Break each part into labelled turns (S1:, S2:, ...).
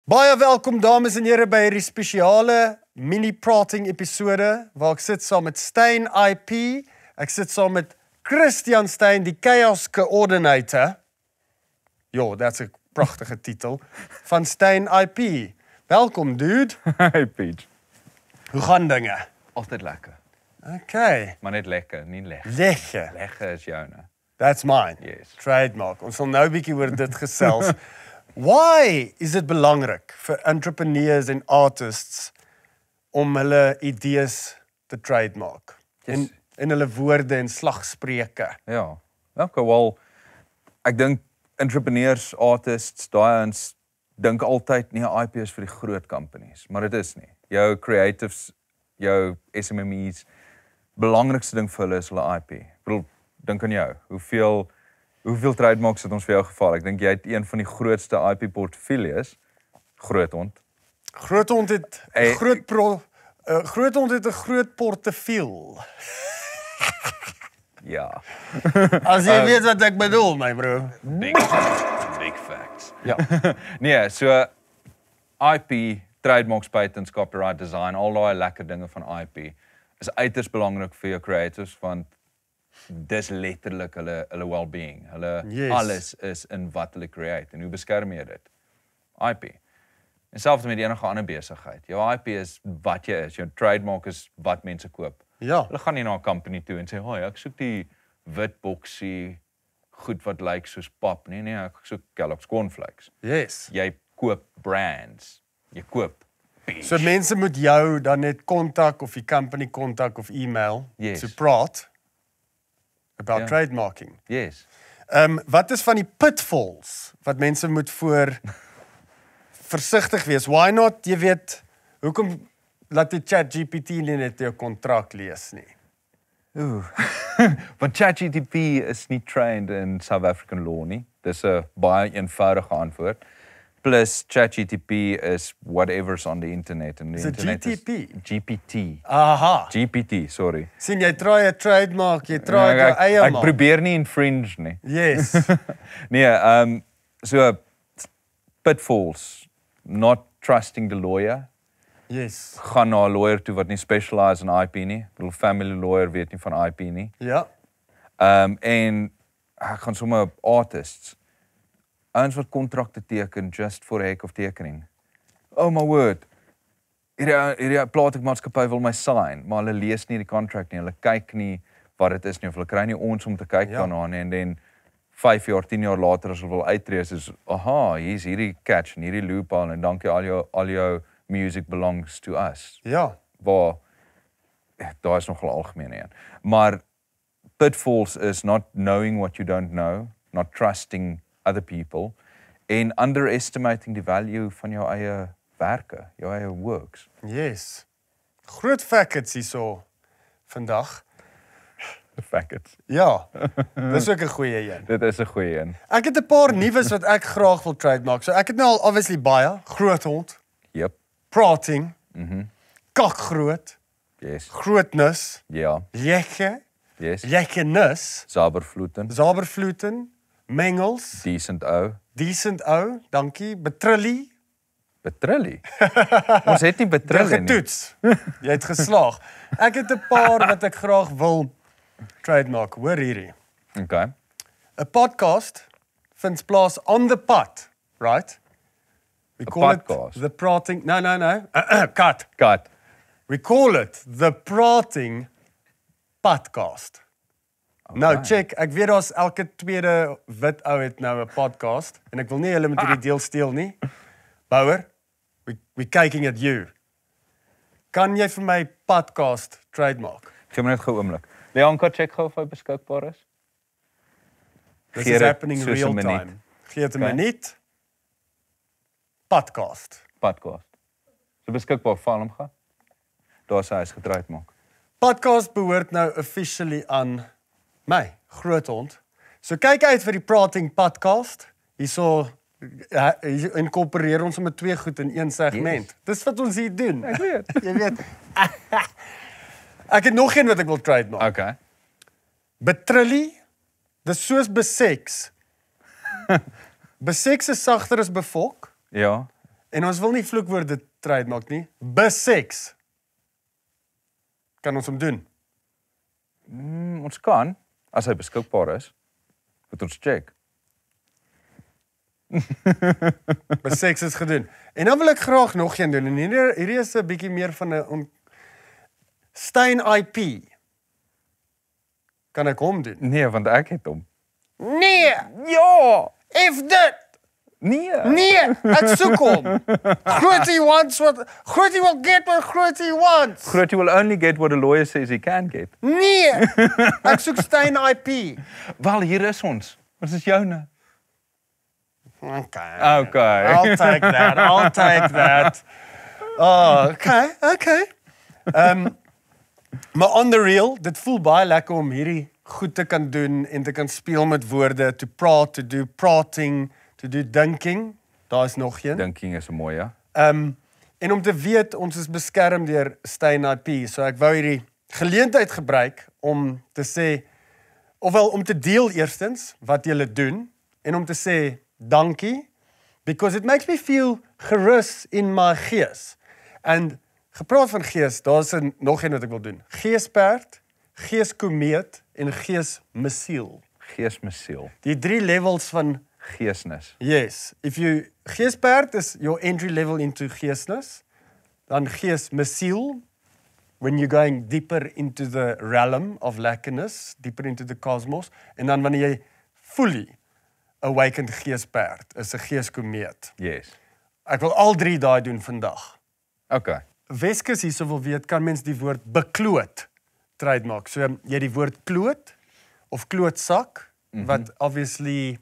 S1: Baie welkom dames en here by hierdie spesiale mini-prating episode waar ek sit saam met Stein IP. Ek sit saam met Christian Stein, die Chaos Coordinator. Jo, that's 'n pragtige titel van Stein IP. Welkom, dude.
S2: Hey, Pete.
S1: Hoe gaan dinge?
S2: Altyd lekker.
S1: Okay.
S2: Maar net lekker, nie leg.
S1: Lekker.
S2: Lekker is joune.
S1: That's mine.
S2: Yes.
S1: Trademark. Ons sal nou 'n bietjie oor dit gesels. Why is dit belangrik vir entrepreneurs en artists om hulle idees te trademark?
S2: Yes.
S1: In hulle woorde en slagspreuke.
S2: Ja. Okay, wel, ek dink entrepreneurs, artists, daai ons dink altyd nie 'n IP is vir die groot companies, maar dit is nie. Jou creatives, jou SMMEs, belangrikste ding vir hulle is hulle IP. Ek bedoel, dink aan jou. Hoeveel trademarks het ons vir jou geval? Ek dink jy het een van die grootste IP portefeuilles. Groothond.
S1: Groothond het 'n Groothond het 'n groot portefeul.
S2: Ja.
S1: As jy weet wat ek bedoel, my bro.
S2: Big facts.
S1: Ja.
S2: Nee, so IP, trademarks, patents, copyright, design, al daai lekker dinge van IP is uiters belangrik vir jou creators want dis letterlik hulle well-being. Hulle
S1: Yes.
S2: alles is in wat hulle create en hoe beskerm jy dit? IP. En selfs met enige ander besigheid. Jou IP is wat jy is. Jou trademark is wat mense koop.
S1: Ja.
S2: Hulle gaan nie na 'n company toe en sê, "Hoi, ek soek die wit boksie goed wat lyk soos pap." Nee, ek soek Kellogg's cornflakes.
S1: Yes.
S2: Jy koop brands. Jy koop beige.
S1: So mense moet jou dan net kontak of die company kontak of e-mail
S2: Yes.
S1: to praat about
S2: Ja.
S1: trademarking.
S2: Yes.
S1: Wat is van die pitfalls wat mense moet voor versigtig wees? Why not, jy weet, hoekom laat die ChatGPT nie net jou kontrak lees nie?
S2: Want ChatGPT is nie trained in South African law nie. Dis 'n baie eenvoudige antwoord. Plus ChatGPT is whatever's on the internet and the
S1: Is it
S2: internet
S1: GTP?
S2: GPT.
S1: Aha.
S2: GPT, sorry.
S1: Sien jy try 'n trademark, jy try jou
S2: ek,
S1: eie
S2: ek
S1: maak.
S2: probeer nie infringe nie.
S1: Yes.
S2: Nee, so pitfalls, not trusting the lawyer.
S1: Yes.
S2: Gaan na 'n lawyer toe wat nie specialise in IP nie. Ek bedoel family lawyer weet nie van IP nie.
S1: Ja.
S2: En ek gaan sommer artists. Ouens wat kontrakte teken just for the heck of tekening. Oh my word. Hierdie platenmaatskappy wil my sign, maar hulle lees nie die contract nie. Hulle kyk nie wat dit is nie of hulle kry nie ons om te kyk daarna nie en dan 5 jaar, 10 jaar later as hulle wil uittreë is aha, hier's hierdie catch en hierdie loophole en dankie al jou music belongs to us.
S1: Ja.
S2: Waar daar is nogal algemeen een. Maar pitfalls is not knowing what you don't know, not trusting other people and underestimating the value van jou eie werke, jou eie works.
S1: Yes. Groot facts hierso vandag.
S2: The fact.
S1: Ja. Dis ook 'n goeie een.
S2: Dit is 'n goeie een.
S1: Ek het 'n paar nuus wat ek graag wil trademark. So ek het nou al obviously baie Groothond,
S2: Yep.
S1: prating, kakgroot,
S2: Yes.
S1: grootness,
S2: Ja.
S1: lekker,
S2: Yes.
S1: lekkernis,
S2: Zabervloeten.
S1: Zabervloeten, mengels,
S2: Decent ou.
S1: decent ou, dankie, betrillie,
S2: Betrillie. Ons het nie betrillie nie.
S1: getoets. Jy het geslaag. Ek het 'n paar wat ek graag wil trademark. Hoor hierdie.
S2: Okay.
S1: 'n Podcast vindt plaas on the pot, right? We call
S2: podcast?
S1: it the prating. No. Cut.
S2: Cut.
S1: We call it the prating podcast. Okay. Nou check, ek weet daar's elke tweede wit ou het nou 'n podcast en ek wil nie hulle met hierdie deel steel nie. Bouwer, we taking at you. Kan jy vir my podcast trademark?
S2: Gee my net gou 'n oomblik. Leonka, check gou of hy beskikbaar is.
S1: This
S2: Gee
S1: is
S2: dit
S1: happening
S2: soos 'n
S1: real
S2: minuut.
S1: time. Gee dit 'n
S2: Okay.
S1: minuut. Podcast.
S2: Podcast. So beskikbaar val hom gaan. Daar's hy is getrademark.
S1: Podcast behoort nou officially aan my, Groothond. So kyk uit vir die Prating Podcast. Hierso hier inkorporeer ons met twee goed in een segment.
S2: Yes.
S1: Dis wat ons hier doen.
S2: Ek weet.
S1: Jy weet. Ek het nog een wat ek wil trademark.
S2: Okay.
S1: Betrillie, dis soos beseks. Beseks is sagter as befok
S2: Ja.
S1: En ons wil nie vloekwoorde trademark nie. Beseks. Kan ons hom doen?
S2: Ons kan, as hy beskikbaar is, moet ons check.
S1: Beseks is gedoen. En dan wil ek graag nog een doen. En hierdie is 'n bietjie meer van 'n Stein IP. Kan ek hom doen?
S2: Nee, want ek het hom.
S1: Nee,
S2: Ja!
S1: if dit.
S2: Nee.
S1: Nee, ek soek hom. Grootie wants what Grootie will get what Grootie wants.
S2: Grootie will only get what a lawyer says he can get.
S1: Nee, ek soek Stein IP.
S2: Wel, hier is ons. Wat is joune?
S1: Okay.
S2: Okay.
S1: I'll take that. Oh, okay. Maar on the real, dit voel baie lekker om hierdie goed te kan doen en te kan speel met woorde, to praat, to do prating, to do dinking. Daar is nog een.
S2: Dinking is 'n mooi, ja.
S1: En om te weet, ons is beskerm deur Stein IP, so ek wou hierdie geleentheid gebruik om te sê, ofwel om te deel eerstens wat julle doen, en om te sê dankie, because it makes me feel gerus in my gees. En gepraat van gees, daar's nog een wat ek wil doen. Geesperd, geeskomeet en geesmissiel.
S2: Geesmissiel.
S1: Die 3 levels van
S2: Geesnis.
S1: yes. Geesperd is your entry level into geesness. Dan geesmissiel, when you're going deeper into the realm of lekkernis, deeper into the cosmos. En dan wanneer jy fully awakened geesperd is 'n geeskomeet.
S2: Yes.
S1: Ek wil al 3 daai doen vandag.
S2: Okay.
S1: Weskus hierso wil weet, kan mens die woord bekloot trademark. So jy die woord kloot of klootsak, wat obviously,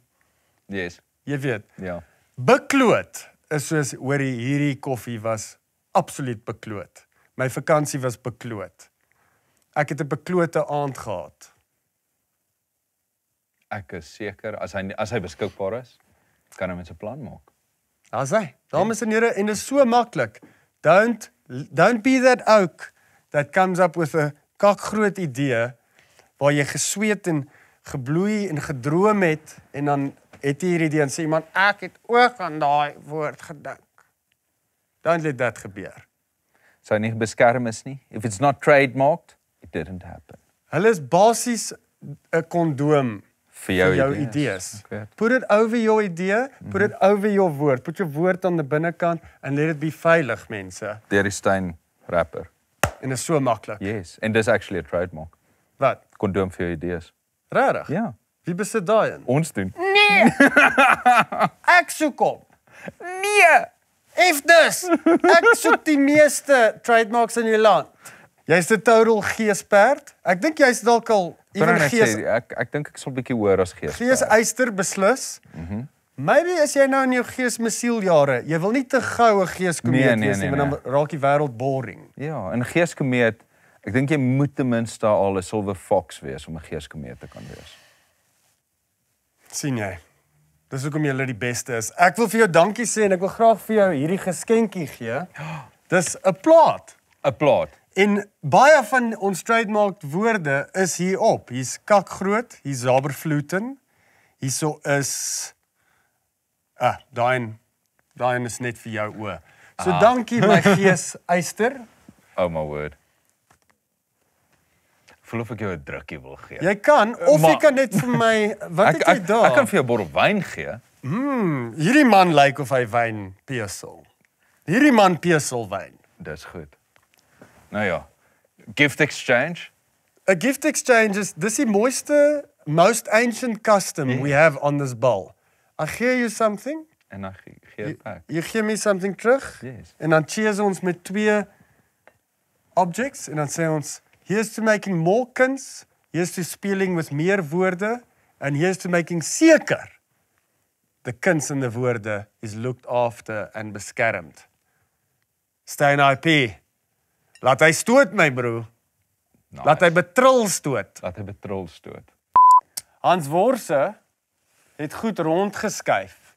S2: Yes.
S1: jy weet,
S2: Ja.
S1: bekloot is soos, hoor hierdie koffie was absoluut bekloot. My vakansie was bekloot. Ek het 'n beklote aand gehad.
S2: Ek is seker as hy beskikbaar is, kan hy met 'n plan maak.
S1: Daar's hy. Dames en here, en dit is so maklik. Don't be that oak that comes up with 'n kakgroot idee waar jy gesweet en gebloei en gedroom het en dan het jy hierdie idee en sê iemand ek het ook aan daai woord gedink. Don't let that gebeur.
S2: Sou nie beskerm is nie. If it's not trademarked, it didn't happen.
S1: Hulle is basies 'n kondoom
S2: Vir jou
S1: idees.
S2: Ek weet.
S1: Put it over your idee, put it over your woord. Put your woord aan die binnekant and let it be veilig, mense.
S2: Deur die Stein rapper.
S1: En dit is so maklik.
S2: Yes, en dis actually 'n trademark.
S1: Wat?
S2: Kondoom vir jou idees.
S1: Regtig?
S2: Ja,
S1: Wie besit daai in?
S2: ons doen.
S1: Nee. Ek soek hom.
S2: Nee.
S1: If this. Ek soek die meeste trademarks in die land. Jy's 'n total geesperd. Ek dink jy's dalk al
S2: Kan
S1: ewen gees.
S2: ek dink ek sal bietjie hoor as gees.
S1: Geeseister beslis. Maybe is jy nou in jou geesmissieljare. Jy wil nie te gou 'n geeskomeet wees nie, want dan raak die wêreld boring.
S2: Ja, en 'n geeskomeet, ek dink jy moet ten minste al 'n silver fox wees om 'n geeskomeet te kan wees.
S1: sien jy. Dis hoekom jy die beste is. Ek wil vir jou dankie sê en ek wil graag vir jou hierdie geskenkie gee. Dis 'n plaat.
S2: 'n Plaat.
S1: En baie van ons trademark woorde is hierop. Hier's kakgroot, hier's Zaberfluten. Hierso is daai is net vir jou oë. So dankie my geeseister.
S2: Oh my word. Voel of ek jou 'n drukkie wil gee.
S1: Jy kan of jy kan net vir my wat het jy daar?
S2: Ek kan vir jou 'n bottel wyn gee.
S1: Hierdie man lyk of hy wyn pesel. Hierdie man pesel wyn.
S2: Dis goed. Nou ja, gift exchange.
S1: A gift exchange is dis die mooiste, most ancient custom we have on this bowl. I gee you something.
S2: En dan gee dit back.
S1: You gee me something terug.
S2: Yes.
S1: En dan cheers ons met 2 objects en dan sê ons here's to making more kuns, here's to spelling with meer woorde and here's to making seker the kuns en die woorde is looked after and beskermd. Stein IP. Laat hy stoot my broer.
S2: Nice.
S1: Laat hy betrul stoot.
S2: Laat hy betrol stoot.
S1: Hans Worse het goed rondgeskuif.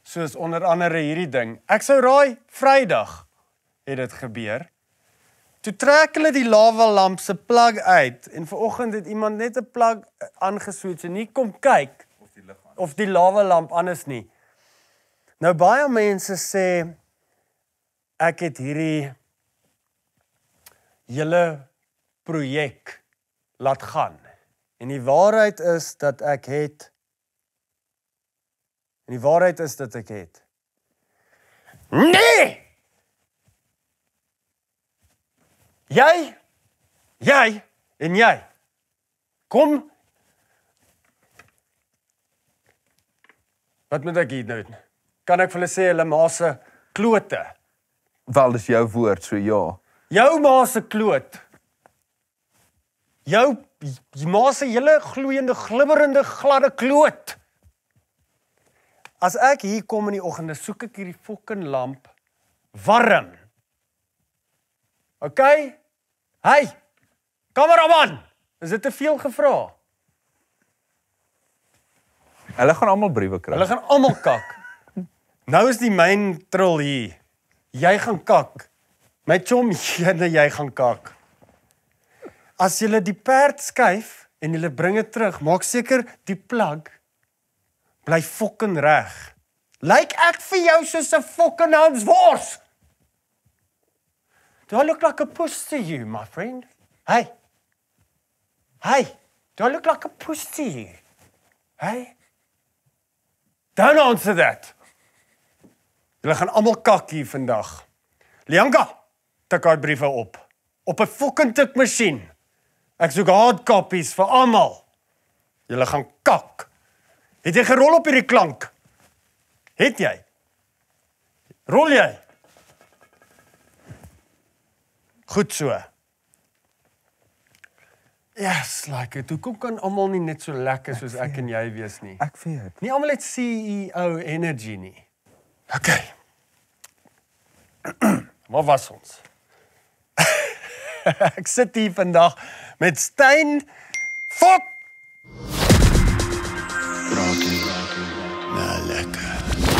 S1: Soos onder andere hierdie ding. Ek sou raai Vrydag het dit gebeur. Toe trek hulle die lava lamp se plug uit en vanoggend het iemand net 'n plug aangeswitch en nie kom kyk of die lava lamp aan is nie. Nou baie mense sê ek het hierdie hele projek laat gaan. En die waarheid is dat ek het. Nee! Jy en jy. Kom. Wat moet ek hier doen? Kan ek vir hulle sê hulle ma se klote?
S2: Wel, dis jou woord, so ja.
S1: Jou ma se kloot. Jou ma se hele gloeiende, glibberende, gladde kloot. As ek hier kom in die oggende, soek ek hierdie fucking lamp warm. Okay? Hey, kameraman, is dit te veel gevra?
S2: Hulle gaan almal briewe kry.
S1: Hulle gaan almal kak. Nou is die main trill hier. Jy gaan kak. My chom, jy gaan kak. As jy die perd skuif en jy bring dit terug, maak seker die plug bly fucking reg. Lyk ek vir jou soos 'n fucking Hanswors? Do I look like a puss to you, my friend? Hey, do I look like a puss to you? Hey? Don't answer that. Julle gaan almal kak hier vandag. Lianka, tik daai briewe op 'n fucking tikmasjien. Ek soek hard copies vir almal. Julle gaan kak. Het jy gerol op hierdie klank? Het jy? Rol jy? Goed so. Yes, like it. Hoekom kan almal nie net so lekker soos ek en jy wees nie?
S2: Ek weet.
S1: Nie almal het CEO energy nie. Okay. Waar was ons? Ek sit hier vandag met Stein Fok.
S3: Praat nie. Nou lekker.